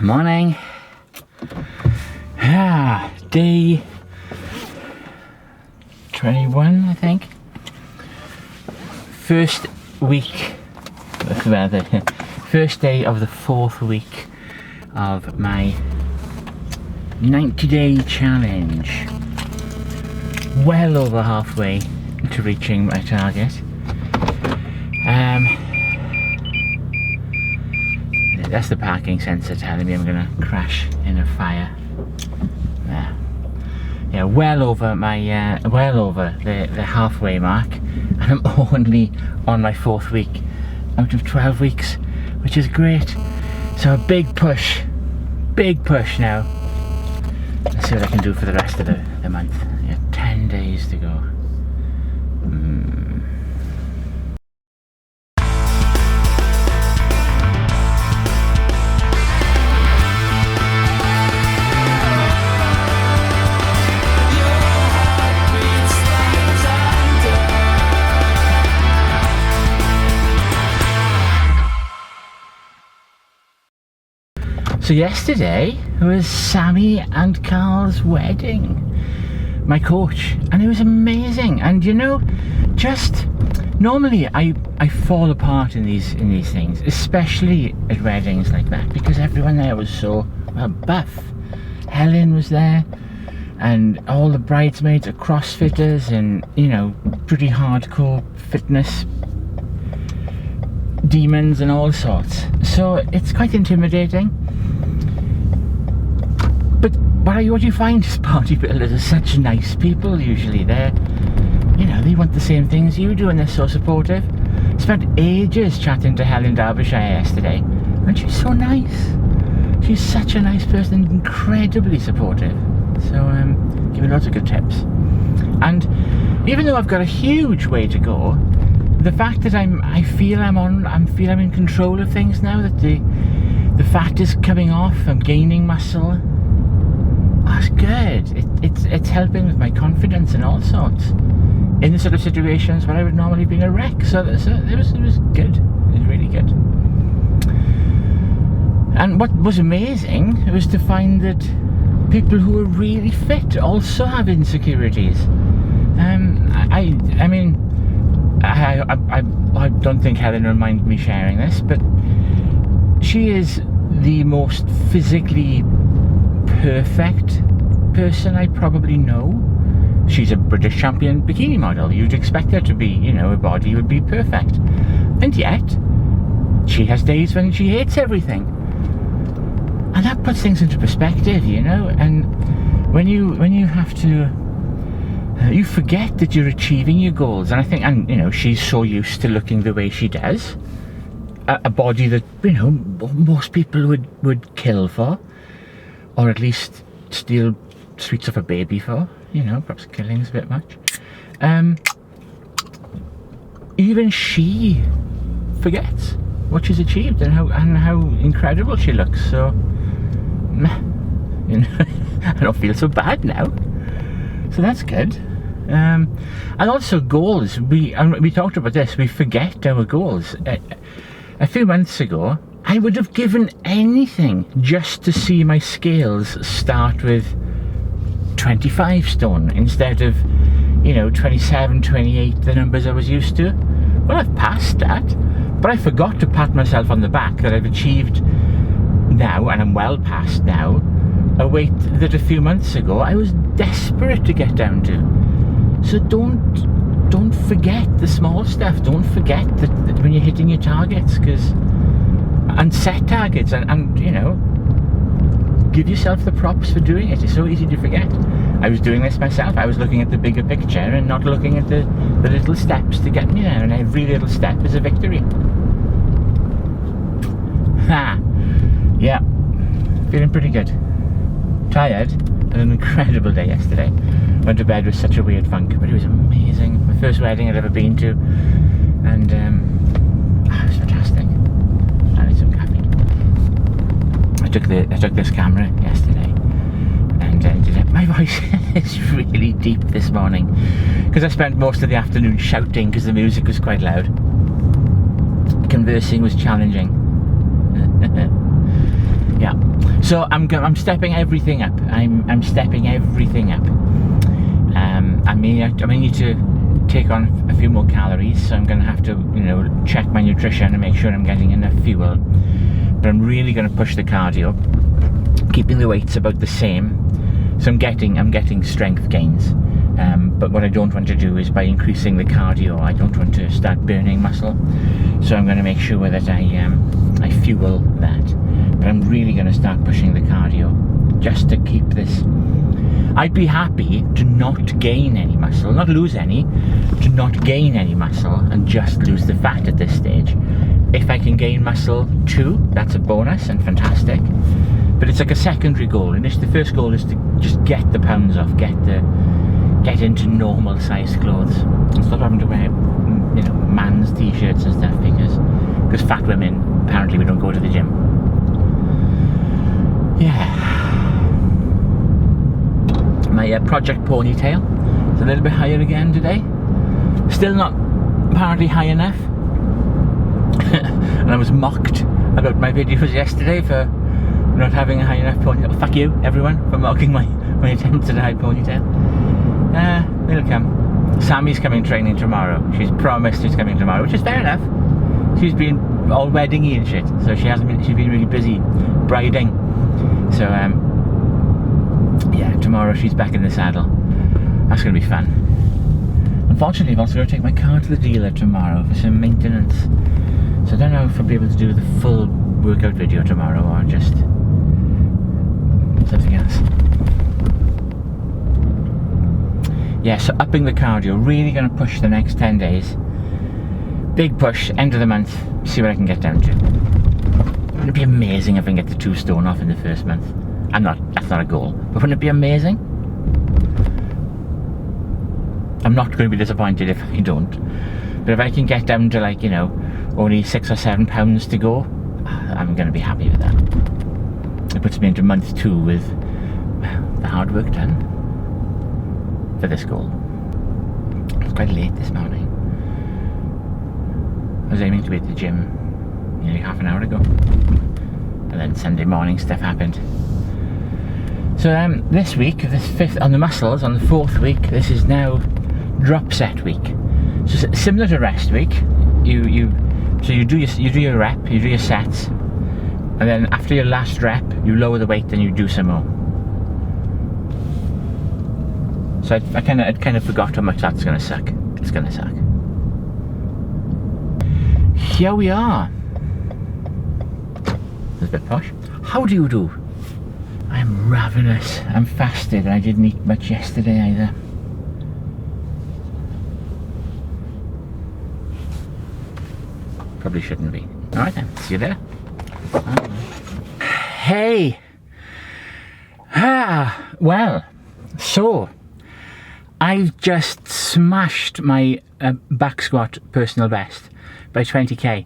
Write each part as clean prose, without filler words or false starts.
Morning. Day 21, I think. First day of the 4th week of my 90-day challenge. Well over halfway to reaching my target. That's the parking sensor telling me I'm gonna crash in a fire. Yeah, well over my the halfway mark, and I'm only on my 4th week out of 12 weeks, which is great. So a big push now. Let's see what I can do for the rest of the month. Yeah, 10 days to go. So yesterday was Sammy and Carl's wedding, my coach, and it was amazing. And you know, just normally I fall apart in these things, especially at weddings like that, because everyone there was so buff. Helen was there, and all the bridesmaids are CrossFitters, and you know, pretty hardcore fitness demons and all sorts. So it's quite intimidating. But what you find is bodybuilders are such nice people usually. You know, they want the same things you do and they're so supportive. Spent ages chatting to Helen Derbyshire yesterday, and she's so nice. She's such a nice person, incredibly supportive. So give me lots of good tips. And even though I've got a huge way to go, the fact that I feel I'm in control of things now, that the fat is coming off, I'm gaining muscle. That's good. It's helping with my confidence and all sorts in the sort of situations where I would normally be in a wreck. So it was good. It was really good. And what was amazing was to find that people who are really fit also have insecurities. I don't think Helen will mind me sharing this, but she is the most physically perfect person I probably know. She's a British champion bikini model. You'd expect her to be, you know, her body would be perfect. And yet, she has days when she hates everything. And that puts things into perspective, you know. And when you have to, you forget that you're achieving your goals. And you know, she's so used to looking the way she does. A body that, you know, most people would kill for. Or at least steal sweets off a baby for, you know, perhaps killing's a bit much. Even she forgets what she's achieved and how incredible she looks. So, you know, I don't feel so bad now. So that's good. And also goals. We talked about this. We forget our goals. A few months ago, I would have given anything just to see my scales start with 25 stone instead of, you know, 27, 28, the numbers I was used to. Well, I've passed that, but I forgot to pat myself on the back that I've achieved now, and I'm well past now, a weight that a few months ago I was desperate to get down to. So don't forget the small stuff. Don't forget that when you're hitting your targets, and set targets, and you know, give yourself the props for doing it. It's so easy to forget. I was doing this myself. I was looking at the bigger picture and not looking at the little steps to get me there, and every little step is a victory. Yeah, feeling pretty good. Tired. Had an incredible day yesterday. Went to bed with such a weird funk, but it was amazing. My first wedding I'd ever been to, and it was fantastic. I need some caffeine. I took this camera yesterday and ended up, my voice is really deep this morning because I spent most of the afternoon shouting because the music was quite loud. Conversing was challenging. Yeah, So I'm stepping everything up. I'm stepping everything up. I may need to take on a few more calories, so I'm going to have to, you know, check my nutrition and make sure I'm getting enough fuel. But I'm really going to push the cardio, keeping the weights about the same. So I'm getting strength gains. But what I don't want to do is, by increasing the cardio, I don't want to start burning muscle. So I'm going to make sure that I fuel that. But I'm really going to start pushing the cardio just to keep this. I'd be happy to not gain any muscle, not lose any, to not gain any muscle and just lose the fat at this stage. If I can gain muscle too, that's a bonus and fantastic. But it's like a secondary goal, and the first goal is to just get the pounds off, get into normal size clothes and stop having to wear, you know, man's t-shirts and stuff, because fat women, apparently, we don't go to the gym. Yeah. My project ponytail is a little bit higher again today. Still not apparently high enough. And I was mocked about my videos yesterday for not having a high enough ponytail. Fuck you, everyone, for mocking my attempts at a high ponytail. It'll come. Sammy's coming training tomorrow. She's promised she's coming tomorrow, which is fair enough. She's been all weddingy and shit, so she's been really busy briding. So yeah, tomorrow she's back in the saddle. That's going to be fun. Unfortunately, I've also got to take my car to the dealer tomorrow for some maintenance. So I don't know if I'll be able to do the full workout video tomorrow or just something else. Yeah, so upping the cardio, really going to push the next 10 days. Big push, end of the month, see what I can get down to. Wouldn't it be amazing if I can get the 2 stone off in the first month? That's not a goal, but wouldn't it be amazing? I'm not going to be disappointed if I don't. But if I can get down to, like, you know, only 6 or 7 pounds to go, I'm going to be happy with that. It puts me into month 2 with the hard work done for this goal. It was quite late this morning. I was aiming to be at the gym nearly half an hour ago, and then Sunday morning stuff happened. So this week, this 5th on the muscles, on the 4th week, this is now drop set week. So similar to rest week, you do your rep, you do your sets, and then after your last rep, you lower the weight and you do some more. So I kind of forgot how much that's going to suck. It's going to suck. Here we are. That's a bit posh. How do you do? I'm ravenous. I'm fasted. I didn't eat much yesterday either. Probably shouldn't be. Alright then, see you there. Hey! Well, so I've just smashed my back squat personal best by 20k.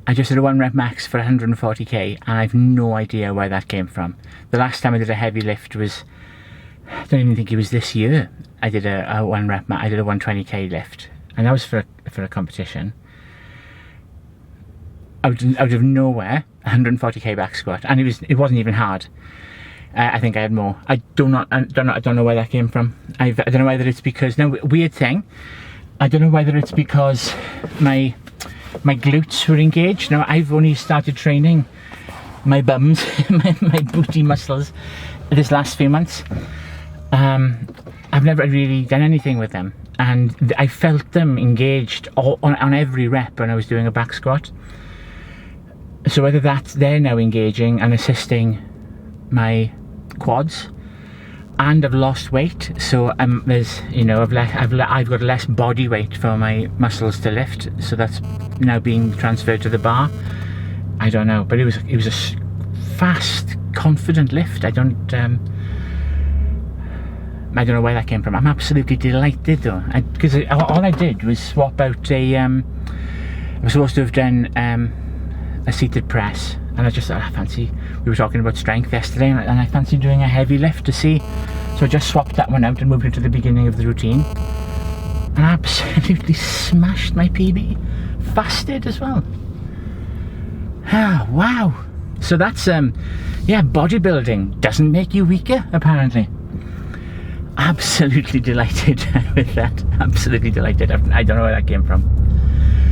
I just did a 1 rep max for 140k, and I've no idea where that came from. The last time I did a heavy lift was, I don't even think it was this year. I did a 1 rep max, I did a 120k lift, and that was for a competition. Out of nowhere, 140k back squat, and it wasn't even hard. I think I had more. I don't know where that came from. I don't know whether it's because, no, weird thing, I don't know whether it's because my glutes were engaged. Now, I've only started training my bums, my booty muscles this last few months. I've never really done anything with them, and I felt them engaged on every rep when I was doing a back squat. So whether they're now engaging and assisting my quads, and I've lost weight, so there's, you know, I've got less body weight for my muscles to lift, so that's now being transferred to the bar. I don't know, but it was a fast, confident lift. I don't know where that came from. I'm absolutely delighted though, because all I did was swap out I was supposed to have done a seated press, and I fancy, we were talking about strength yesterday, and I fancy doing a heavy lift to see. So I just swapped that one out and moved into the beginning of the routine, and I absolutely smashed my PB. Fasted as well. Wow. So that's yeah, bodybuilding doesn't make you weaker, apparently. Absolutely delighted with that. Absolutely delighted. I don't know where that came from.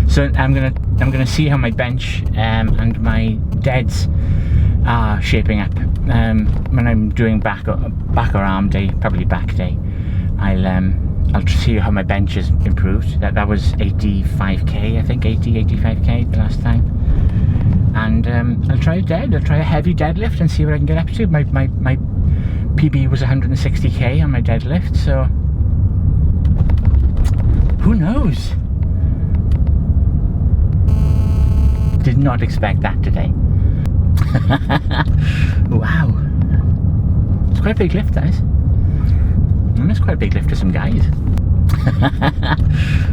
So I'm gonna see how my bench and my deads are shaping up. When I'm doing back or arm day, probably back day, I'll see how my bench has improved. That was 85k, I think, 85k the last time. And I'll try a dead. I'll try a heavy deadlift and see what I can get up to. My PB was 160k on my deadlift, so who knows? Did not expect that today. Wow, it's quite a big lift, that is. That's quite a big lift for some guys.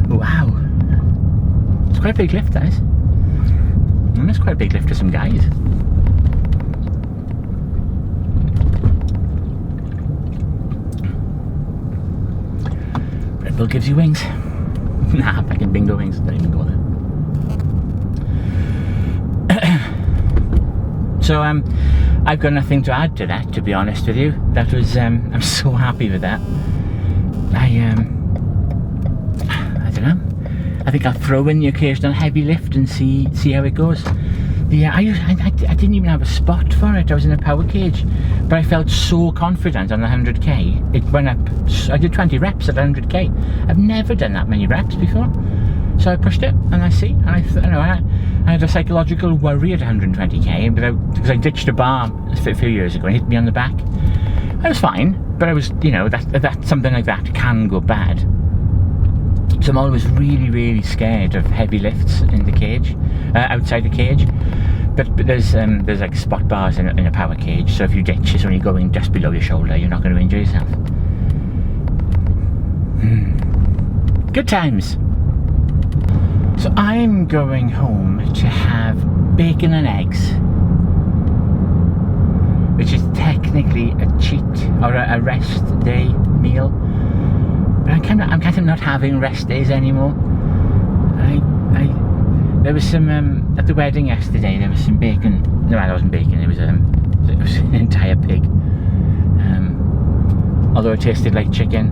Wow, it's quite a big lift, that is. That's quite a big lift for some guys. Red Bull gives you wings. Nah, back in bingo wings, don't even go there. So I've got nothing to add to that, to be honest with you. That was I'm so happy with that. I don't know. I think I'll throw in the occasional heavy lift and see how it goes. I didn't even have a spot for it. I was in a power cage, but I felt so confident on the 100k. It went up. I did 20 reps at 100k. I've never done that many reps before. So I pushed it, and I had a psychological worry at 120k because I ditched a bar a few years ago and hit me on the back. I was fine, but I was, that something like that can go bad. So I'm always really, really scared of heavy lifts in the cage, outside the cage. But there's like spot bars in a power cage, so if you ditch, it's only going just below your shoulder. You're not going to injure yourself. Good times. So I'm going home to have bacon and eggs, which is technically a cheat or a rest day meal. But I'm kind of not having rest days anymore. There was some at the wedding yesterday. There was some bacon. No, that wasn't bacon. It was an entire pig. Although it tasted like chicken,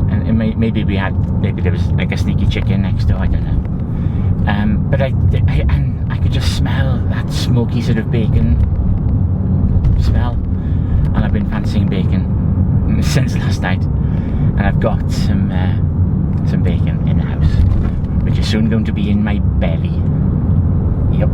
and maybe there was like a sneaky chicken next door. I don't know. But I could just smell that smoky sort of bacon smell, and I've been fancying bacon since last night. And I've got some bacon in the house, which is soon going to be in my belly. Yep.